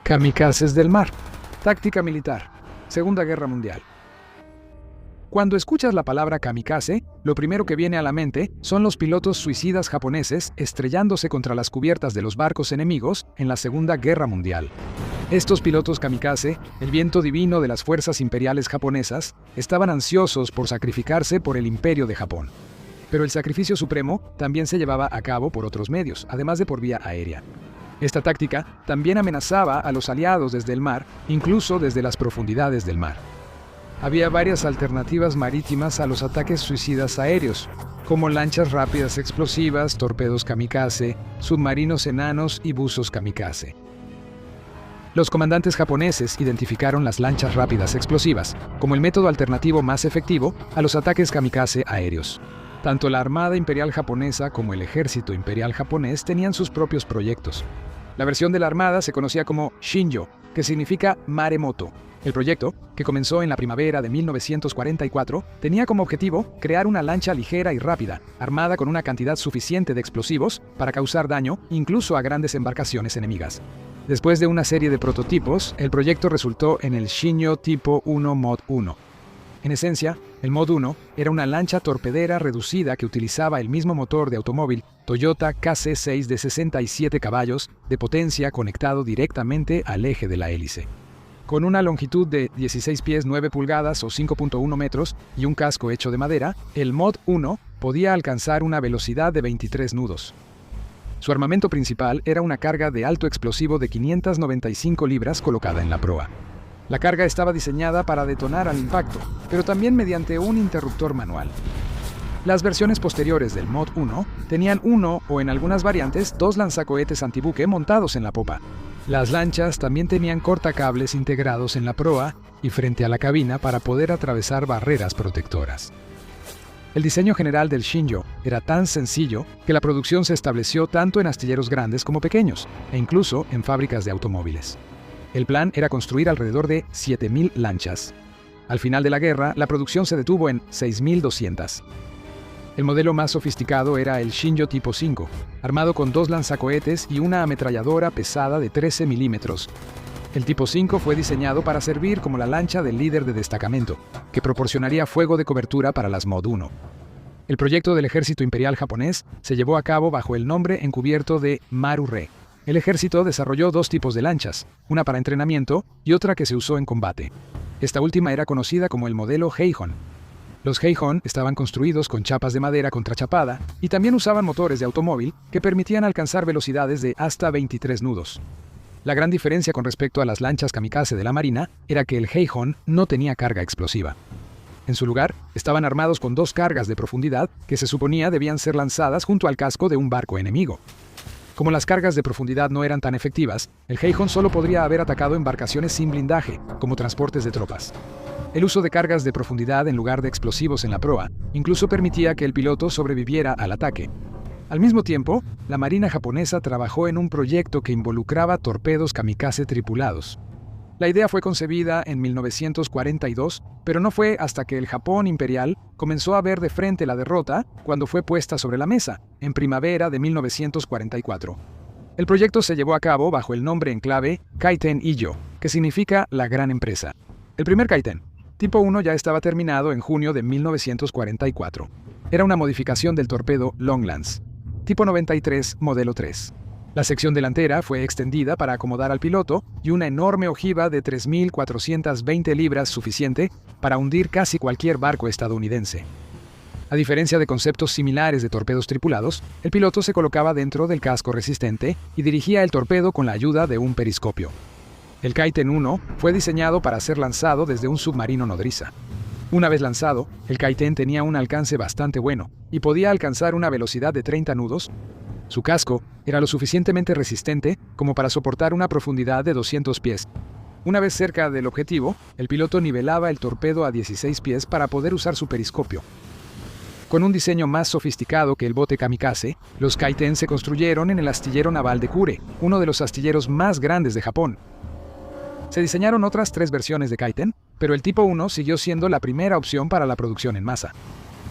Kamikazes del mar. Táctica militar. Segunda Guerra Mundial. Cuando escuchas la palabra kamikaze, lo primero que viene a la mente son los pilotos suicidas japoneses estrellándose contra las cubiertas de los barcos enemigos en la Segunda Guerra Mundial. Estos pilotos kamikaze, el viento divino de las fuerzas imperiales japonesas, estaban ansiosos por sacrificarse por el imperio de Japón. Pero el sacrificio supremo también se llevaba a cabo por otros medios, además de por vía aérea. Esta táctica también amenazaba a los aliados desde el mar, incluso desde las profundidades del mar. Había varias alternativas marítimas a los ataques suicidas aéreos, como lanchas rápidas explosivas, torpedos kamikaze, submarinos enanos y buzos kamikaze. Los comandantes japoneses identificaron las lanchas rápidas explosivas como el método alternativo más efectivo a los ataques kamikaze aéreos. Tanto la Armada Imperial Japonesa como el Ejército Imperial Japonés tenían sus propios proyectos. La versión de la Armada se conocía como Shinjo, que significa maremoto. El proyecto, que comenzó en la primavera de 1944, tenía como objetivo crear una lancha ligera y rápida, armada con una cantidad suficiente de explosivos para causar daño incluso a grandes embarcaciones enemigas. Después de una serie de prototipos, el proyecto resultó en el Shinjo Tipo 1 Mod 1. En esencia, el Mod 1 era una lancha torpedera reducida que utilizaba el mismo motor de automóvil Toyota KC6 de 67 caballos de potencia conectado directamente al eje de la hélice. Con una longitud de 16 pies 9 pulgadas o 5.1 metros y un casco hecho de madera, el Mod 1 podía alcanzar una velocidad de 23 nudos. Su armamento principal era una carga de alto explosivo de 595 libras colocada en la proa. La carga estaba diseñada para detonar al impacto, pero también mediante un interruptor manual. Las versiones posteriores del Mod 1 tenían uno o en algunas variantes dos lanzacohetes antibuque montados en la popa. Las lanchas también tenían cortacables integrados en la proa y frente a la cabina para poder atravesar barreras protectoras. El diseño general del Shinjo era tan sencillo que la producción se estableció tanto en astilleros grandes como pequeños, e incluso en fábricas de automóviles. El plan era construir alrededor de 7.000 lanchas. Al final de la guerra, la producción se detuvo en 6.200. El modelo más sofisticado era el Shinjo Tipo 5, armado con dos lanzacohetes y una ametralladora pesada de 13 milímetros. El Tipo 5 fue diseñado para servir como la lancha del líder de destacamento, que proporcionaría fuego de cobertura para las Mod 1. El proyecto del Ejército Imperial Japonés se llevó a cabo bajo el nombre encubierto de Maru-Re. El ejército desarrolló dos tipos de lanchas, una para entrenamiento y otra que se usó en combate. Esta última era conocida como el modelo Heihon. Los Heihon estaban construidos con chapas de madera contrachapada y también usaban motores de automóvil que permitían alcanzar velocidades de hasta 23 nudos. La gran diferencia con respecto a las lanchas kamikaze de la Marina era que el Heihon no tenía carga explosiva. En su lugar, estaban armados con dos cargas de profundidad que se suponía debían ser lanzadas junto al casco de un barco enemigo. Como las cargas de profundidad no eran tan efectivas, el Heihon solo podría haber atacado embarcaciones sin blindaje, como transportes de tropas. El uso de cargas de profundidad en lugar de explosivos en la proa incluso permitía que el piloto sobreviviera al ataque. Al mismo tiempo, la Marina japonesa trabajó en un proyecto que involucraba torpedos kamikaze tripulados. La idea fue concebida en 1942, pero no fue hasta que el Japón imperial comenzó a ver de frente la derrota cuando fue puesta sobre la mesa, en primavera de 1944. El proyecto se llevó a cabo bajo el nombre en clave Kaiten Ijo, que significa la gran empresa. El primer Kaiten, Tipo 1, ya estaba terminado en junio de 1944. Era una modificación del torpedo Longlands, Tipo 93, modelo 3. La sección delantera fue extendida para acomodar al piloto y una enorme ojiva de 3.420 libras suficiente para hundir casi cualquier barco estadounidense. A diferencia de conceptos similares de torpedos tripulados, el piloto se colocaba dentro del casco resistente y dirigía el torpedo con la ayuda de un periscopio. El Kaiten 1 fue diseñado para ser lanzado desde un submarino nodriza. Una vez lanzado, el Kaiten tenía un alcance bastante bueno y podía alcanzar una velocidad de 30 nudos. Su casco era lo suficientemente resistente como para soportar una profundidad de 200 pies. Una vez cerca del objetivo, el piloto nivelaba el torpedo a 16 pies para poder usar su periscopio. Con un diseño más sofisticado que el bote kamikaze, los Kaiten se construyeron en el astillero naval de Kure, uno de los astilleros más grandes de Japón. Se diseñaron otras 3 versiones de Kaiten, pero el Tipo 1 siguió siendo la primera opción para la producción en masa.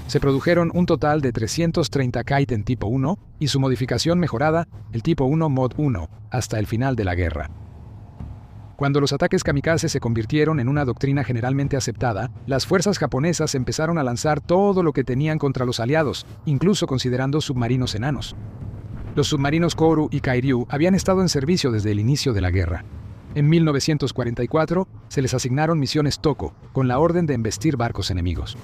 Se produjeron un total de 330 Kaiten Tipo 1 y su modificación mejorada, el Tipo 1 Mod 1, hasta el final de la guerra. Cuando los ataques kamikaze se convirtieron en una doctrina generalmente aceptada, las fuerzas japonesas empezaron a lanzar todo lo que tenían contra los aliados, incluso considerando submarinos enanos. Los submarinos Koru y Kairyu habían estado en servicio desde el inicio de la guerra. En 1944 se les asignaron misiones Toko, con la orden de embestir barcos enemigos.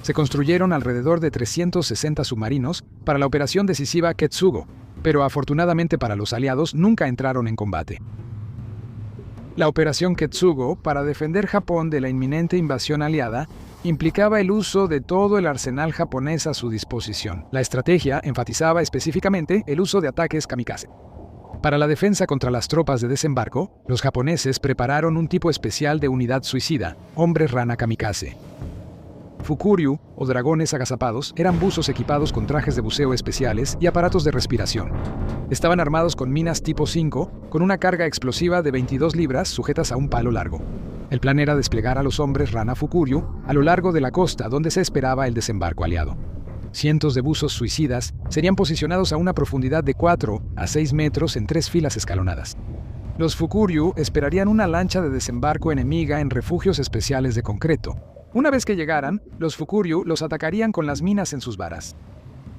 Se construyeron alrededor de 360 submarinos para la operación decisiva Ketsugo, pero afortunadamente para los aliados nunca entraron en combate. La operación Ketsugo, para defender Japón de la inminente invasión aliada, implicaba el uso de todo el arsenal japonés a su disposición. La estrategia enfatizaba específicamente el uso de ataques kamikaze. Para la defensa contra las tropas de desembarco, los japoneses prepararon un tipo especial de unidad suicida, hombres rana kamikaze. Fukuryu, o dragones agazapados, eran buzos equipados con trajes de buceo especiales y aparatos de respiración. Estaban armados con minas tipo 5, con una carga explosiva de 22 libras sujetas a un palo largo. El plan era desplegar a los hombres rana Fukuryu a lo largo de la costa donde se esperaba el desembarco aliado. Cientos de buzos suicidas serían posicionados a una profundidad de 4 a 6 metros en 3 filas escalonadas. Los Fukuryu esperarían una lancha de desembarco enemiga en refugios especiales de concreto. Una vez que llegaran, los Fukuryu los atacarían con las minas en sus varas.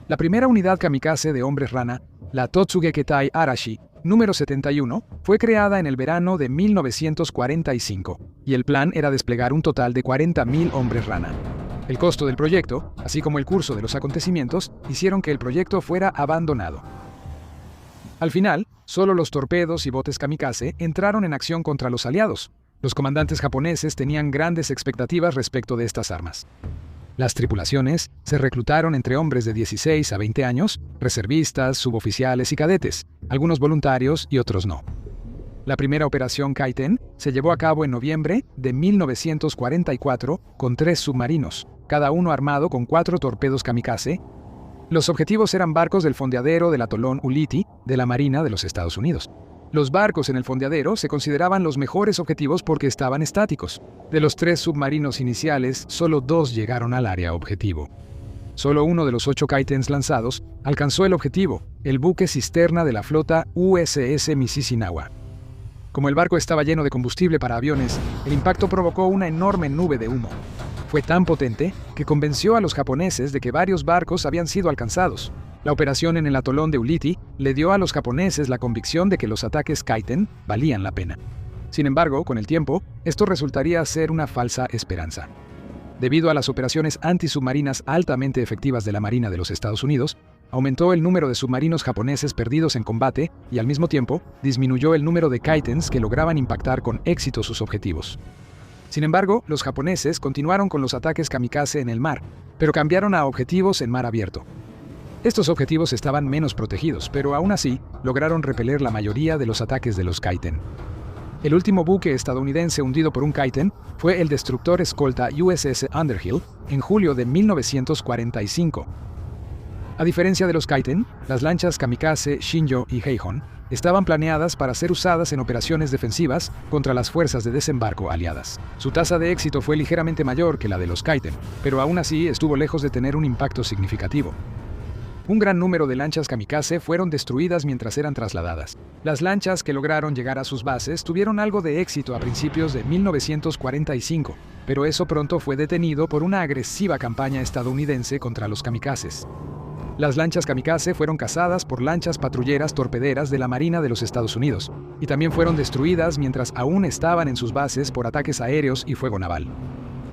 La primera unidad kamikaze de hombres rana, la Totsugeketai Arashi, número 71, fue creada en el verano de 1945, y el plan era desplegar un total de 40.000 hombres rana. El costo del proyecto, así como el curso de los acontecimientos, hicieron que el proyecto fuera abandonado. Al final, solo los torpedos y botes kamikaze entraron en acción contra los aliados. Los comandantes japoneses tenían grandes expectativas respecto de estas armas. Las tripulaciones se reclutaron entre hombres de 16 a 20 años, reservistas, suboficiales y cadetes, algunos voluntarios y otros no. La primera operación Kaiten se llevó a cabo en noviembre de 1944 con 3 submarinos, cada uno armado con 4 torpedos kamikaze. Los objetivos eran barcos del fondeadero del atolón Ulithi de la Marina de los Estados Unidos. Los barcos en el fondeadero se consideraban los mejores objetivos porque estaban estáticos. De los 3 submarinos iniciales, solo 2 llegaron al área objetivo. Solo uno de los 8 Kaitens lanzados alcanzó el objetivo, el buque cisterna de la flota USS Mississinawa. Como el barco estaba lleno de combustible para aviones, el impacto provocó una enorme nube de humo. Fue tan potente que convenció a los japoneses de que varios barcos habían sido alcanzados. La operación en el atolón de Ulithi le dio a los japoneses la convicción de que los ataques Kaiten valían la pena. Sin embargo, con el tiempo, esto resultaría ser una falsa esperanza. Debido a las operaciones antisubmarinas altamente efectivas de la Marina de los Estados Unidos, aumentó el número de submarinos japoneses perdidos en combate y al mismo tiempo disminuyó el número de Kaitens que lograban impactar con éxito sus objetivos. Sin embargo, los japoneses continuaron con los ataques kamikaze en el mar, pero cambiaron a objetivos en mar abierto. Estos objetivos estaban menos protegidos, pero aún así lograron repeler la mayoría de los ataques de los Kaiten. El último buque estadounidense hundido por un Kaiten fue el destructor escolta USS Underhill en julio de 1945. A diferencia de los Kaiten, las lanchas kamikaze Shinjo y Heihon estaban planeadas para ser usadas en operaciones defensivas contra las fuerzas de desembarco aliadas. Su tasa de éxito fue ligeramente mayor que la de los Kaiten, pero aún así estuvo lejos de tener un impacto significativo. Un gran número de lanchas kamikaze fueron destruidas mientras eran trasladadas. Las lanchas que lograron llegar a sus bases tuvieron algo de éxito a principios de 1945, pero eso pronto fue detenido por una agresiva campaña estadounidense contra los kamikazes. Las lanchas kamikaze fueron cazadas por lanchas patrulleras torpederas de la Marina de los Estados Unidos, y también fueron destruidas mientras aún estaban en sus bases por ataques aéreos y fuego naval.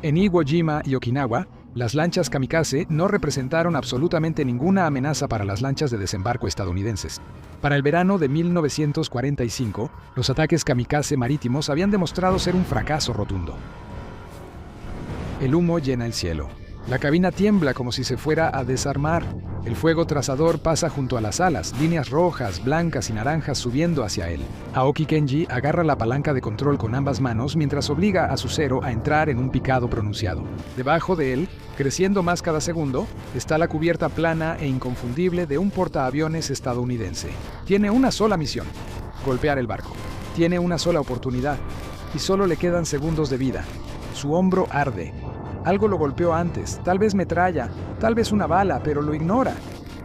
En Iwo Jima y Okinawa, las lanchas kamikaze no representaron absolutamente ninguna amenaza para las lanchas de desembarco estadounidenses. Para el verano de 1945, los ataques kamikaze marítimos habían demostrado ser un fracaso rotundo. El humo llena el cielo. La cabina tiembla como si se fuera a desarmar. El fuego trazador pasa junto a las alas, líneas rojas, blancas y naranjas subiendo hacia él. Aoki Kenji agarra la palanca de control con ambas manos mientras obliga a su Zero a entrar en un picado pronunciado. Debajo de él, creciendo más cada segundo, está la cubierta plana e inconfundible de un portaaviones estadounidense. Tiene una sola misión: golpear el barco. Tiene una sola oportunidad, y solo le quedan segundos de vida. Su hombro arde. Algo lo golpeó antes, tal vez metralla, tal vez una bala, pero lo ignora.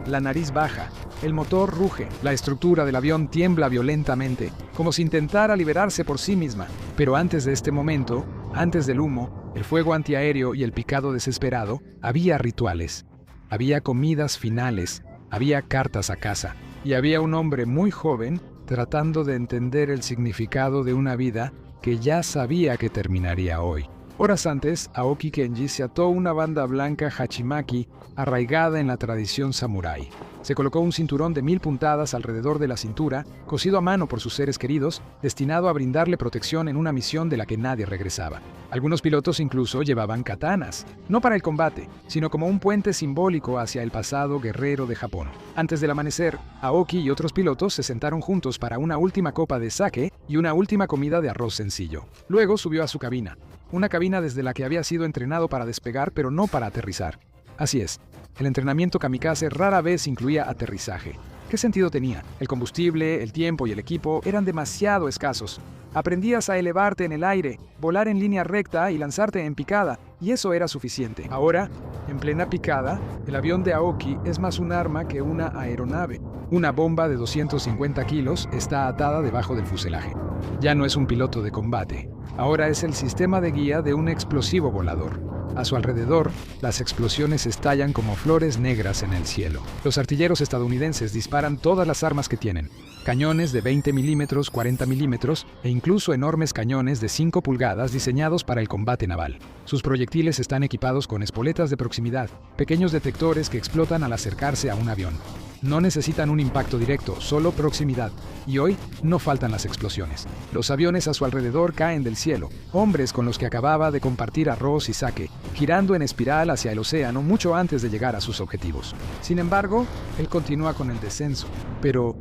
la nariz baja, el motor ruge, la estructura del avión tiembla violentamente, como si intentara liberarse por sí misma. Pero antes de este momento, antes del humo, el fuego antiaéreo y el picado desesperado, había rituales. Había comidas finales, había cartas a casa, y había un hombre muy joven tratando de entender el significado de una vida que ya sabía que terminaría hoy. Horas antes, Aoki Kenji se ató una banda blanca hachimaki arraigada en la tradición samurái. Se colocó un cinturón de 1000 puntadas alrededor de la cintura, cosido a mano por sus seres queridos, destinado a brindarle protección en una misión de la que nadie regresaba. Algunos pilotos incluso llevaban katanas, no para el combate, sino como un puente simbólico hacia el pasado guerrero de Japón. Antes del amanecer, Aoki y otros pilotos se sentaron juntos para una última copa de sake y una última comida de arroz sencillo. Luego subió a su cabina. Una cabina desde la que había sido entrenado para despegar, pero no para aterrizar. Así es, el entrenamiento kamikaze rara vez incluía aterrizaje. ¿Qué sentido tenía? El combustible, el tiempo y el equipo eran demasiado escasos. Aprendías a elevarte en el aire, volar en línea recta y lanzarte en picada, y eso era suficiente. Ahora, en plena picada, el avión de Aoki es más un arma que una aeronave. Una bomba de 250 kilos está atada debajo del fuselaje. Ya no es un piloto de combate. Ahora es el sistema de guía de un explosivo volador. A su alrededor, las explosiones estallan como flores negras en el cielo. Los artilleros estadounidenses disparan todas las armas que tienen. Cañones de 20 milímetros, 40 milímetros e incluso enormes cañones de 5 pulgadas diseñados para el combate naval. Sus proyectiles están equipados con espoletas de proximidad, pequeños detectores que explotan al acercarse a un avión. No necesitan un impacto directo, solo proximidad. Y hoy no faltan las explosiones. Los aviones a su alrededor caen del cielo. Hombres con los que acababa de compartir arroz y sake, girando en espiral hacia el océano mucho antes de llegar a sus objetivos. Sin embargo, él continúa con el descenso. Pero,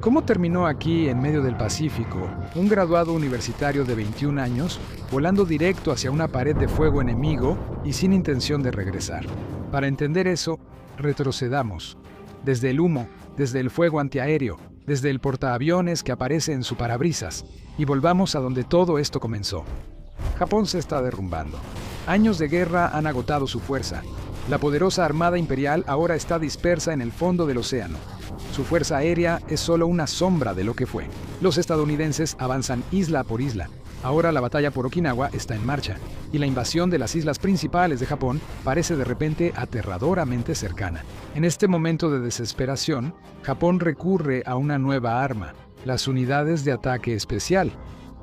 ¿cómo terminó aquí en medio del Pacífico, un graduado universitario de 21 años, volando directo hacia una pared de fuego enemigo y sin intención de regresar? Para entender eso, retrocedamos. Desde el humo, desde el fuego antiaéreo, desde el portaaviones que aparece en su parabrisas, y volvamos a donde todo esto comenzó. Japón se está derrumbando. Años de guerra han agotado su fuerza. La poderosa Armada Imperial ahora está dispersa en el fondo del océano. Su fuerza aérea es solo una sombra de lo que fue. Los estadounidenses avanzan isla por isla. Ahora la batalla por Okinawa está en marcha, y la invasión de las islas principales de Japón parece de repente aterradoramente cercana. En este momento de desesperación, Japón recurre a una nueva arma, las unidades de ataque especial.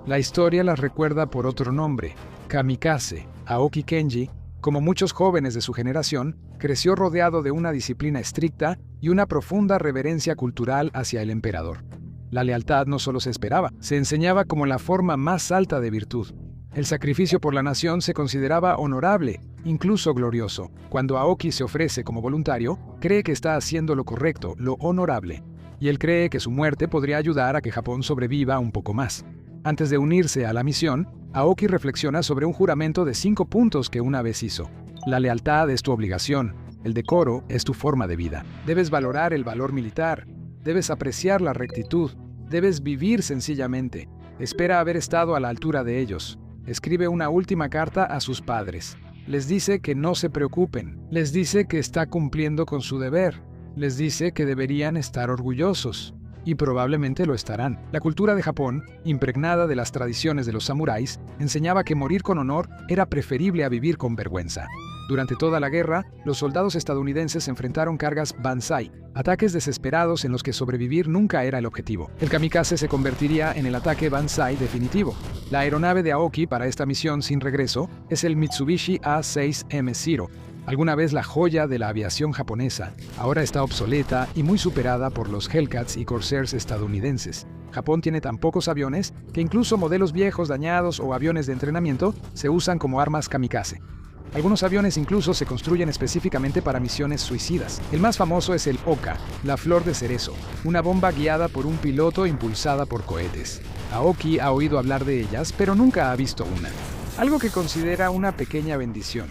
La historia las recuerda por otro nombre, kamikaze. Aoki Kenji, como muchos jóvenes de su generación, creció rodeado de una disciplina estricta y una profunda reverencia cultural hacia el emperador. La lealtad no solo se esperaba, se enseñaba como la forma más alta de virtud. El sacrificio por la nación se consideraba honorable, incluso glorioso. Cuando Aoki se ofrece como voluntario, cree que está haciendo lo correcto, lo honorable. Y él cree que su muerte podría ayudar a que Japón sobreviva un poco más. Antes de unirse a la misión, Aoki reflexiona sobre un juramento de 5 puntos que una vez hizo. La lealtad es tu obligación, el decoro es tu forma de vida. Debes valorar el valor militar, debes apreciar la rectitud, debes vivir sencillamente. Espera haber estado a la altura de ellos. Escribe una última carta a sus padres. Les dice que no se preocupen. Les dice que está cumpliendo con su deber. Les dice que deberían estar orgullosos. Y probablemente lo estarán. La cultura de Japón, impregnada de las tradiciones de los samuráis, enseñaba que morir con honor era preferible a vivir con vergüenza. Durante toda la guerra, los soldados estadounidenses enfrentaron cargas Banzai, ataques desesperados en los que sobrevivir nunca era el objetivo. El kamikaze se convertiría en el ataque Banzai definitivo. La aeronave de Aoki para esta misión sin regreso es el Mitsubishi A6M0, alguna vez la joya de la aviación japonesa. Ahora está obsoleta y muy superada por los Hellcats y Corsairs estadounidenses. Japón tiene tan pocos aviones que incluso modelos viejos dañados o aviones de entrenamiento se usan como armas kamikaze. Algunos aviones incluso se construyen específicamente para misiones suicidas. El más famoso es el Oka, la flor de cerezo, una bomba guiada por un piloto impulsada por cohetes. Aoki ha oído hablar de ellas, pero nunca ha visto una. Algo que considera una pequeña bendición.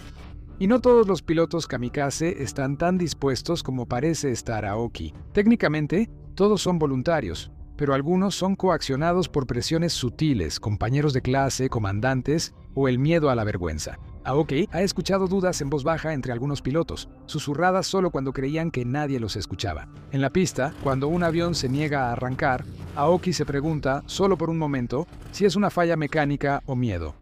Y no todos los pilotos kamikaze están tan dispuestos como parece estar Aoki. Técnicamente, todos son voluntarios, pero algunos son coaccionados por presiones sutiles, compañeros de clase, comandantes o el miedo a la vergüenza. Aoki ha escuchado dudas en voz baja entre algunos pilotos, susurradas solo cuando creían que nadie los escuchaba. En la pista, cuando un avión se niega a arrancar, Aoki se pregunta, solo por un momento, si es una falla mecánica o miedo.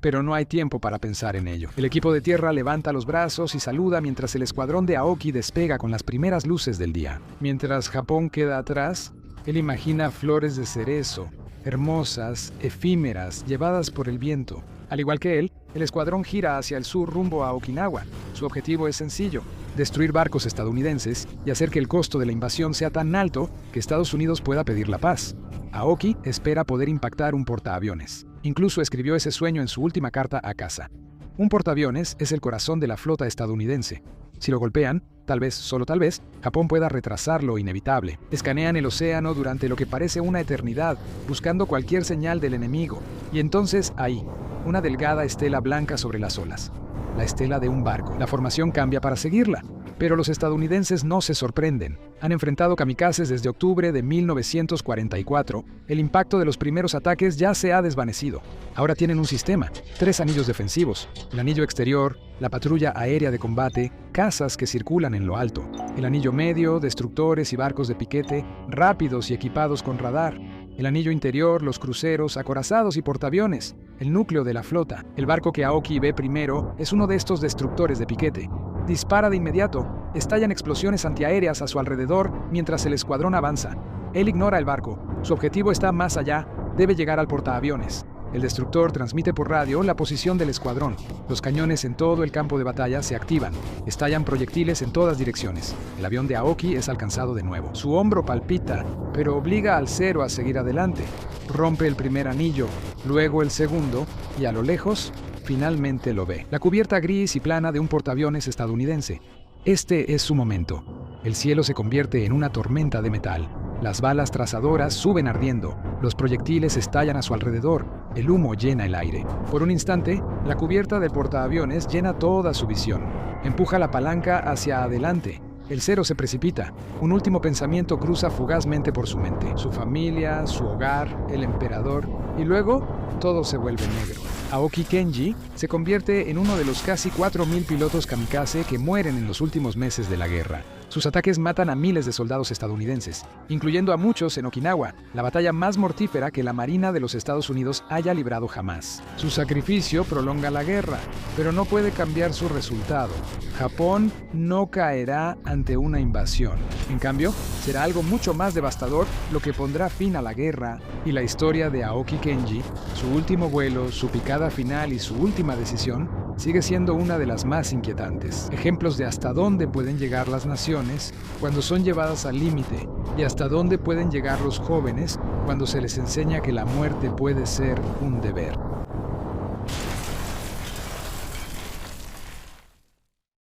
Pero no hay tiempo para pensar en ello. El equipo de tierra levanta los brazos y saluda mientras el escuadrón de Aoki despega con las primeras luces del día. Mientras Japón queda atrás, él imagina flores de cerezo, hermosas, efímeras, llevadas por el viento. Al igual que él, el escuadrón gira hacia el sur rumbo a Okinawa. Su objetivo es sencillo: destruir barcos estadounidenses y hacer que el costo de la invasión sea tan alto que Estados Unidos pueda pedir la paz. Aoki espera poder impactar un portaaviones. Incluso escribió ese sueño en su última carta a casa. Un portaaviones es el corazón de la flota estadounidense. Si lo golpean, tal vez, solo tal vez, Japón pueda retrasar lo inevitable. Escanean el océano durante lo que parece una eternidad, buscando cualquier señal del enemigo. Y entonces, ahí, una delgada estela blanca sobre las olas. La estela de un barco. La formación cambia para seguirla. Pero los estadounidenses no se sorprenden. Han enfrentado kamikazes desde octubre de 1944. El impacto de los primeros ataques ya se ha desvanecido. Ahora tienen un sistema: 3 anillos defensivos, el anillo exterior, la patrulla aérea de combate, cazas que circulan en lo alto, el anillo medio, destructores y barcos de piquete, rápidos y equipados con radar, el anillo interior, los cruceros, acorazados y portaaviones, el núcleo de la flota. El barco que Aoki ve primero es uno de estos destructores de piquete. Dispara de inmediato. Estallan explosiones antiaéreas a su alrededor mientras el escuadrón avanza. Él ignora el barco. Su objetivo está más allá. Debe llegar al portaaviones. El destructor transmite por radio la posición del escuadrón. Los cañones en todo el campo de batalla se activan. Estallan proyectiles en todas direcciones. El avión de Aoki es alcanzado de nuevo. Su hombro palpita, pero obliga al Zero a seguir adelante. Rompe el primer anillo, luego el segundo, y a lo lejos, finalmente lo ve. La cubierta gris y plana de un portaaviones estadounidense. Este es su momento. El cielo se convierte en una tormenta de metal. Las balas trazadoras suben ardiendo. Los proyectiles estallan a su alrededor. El humo llena el aire. Por un instante, la cubierta del portaaviones llena toda su visión. Empuja la palanca hacia adelante. El Zero se precipita. Un último pensamiento cruza fugazmente por su mente. Su familia, su hogar, el emperador. Y luego, todo se vuelve negro. Aoki Kenji se convierte en uno de los casi 4.000 pilotos kamikaze que mueren en los últimos meses de la guerra. Sus ataques matan a miles de soldados estadounidenses, incluyendo a muchos en Okinawa, la batalla más mortífera que la Marina de los Estados Unidos haya librado jamás. Su sacrificio prolonga la guerra, pero no puede cambiar su resultado. Japón no caerá ante una invasión. En cambio, será algo mucho más devastador lo que pondrá fin a la guerra, y la historia de Aoki Kenji, su último vuelo, su picada final y su última decisión, sigue siendo una de las más inquietantes. Ejemplos de hasta dónde pueden llegar las naciones cuando son llevadas al límite y hasta dónde pueden llegar los jóvenes cuando se les enseña que la muerte puede ser un deber.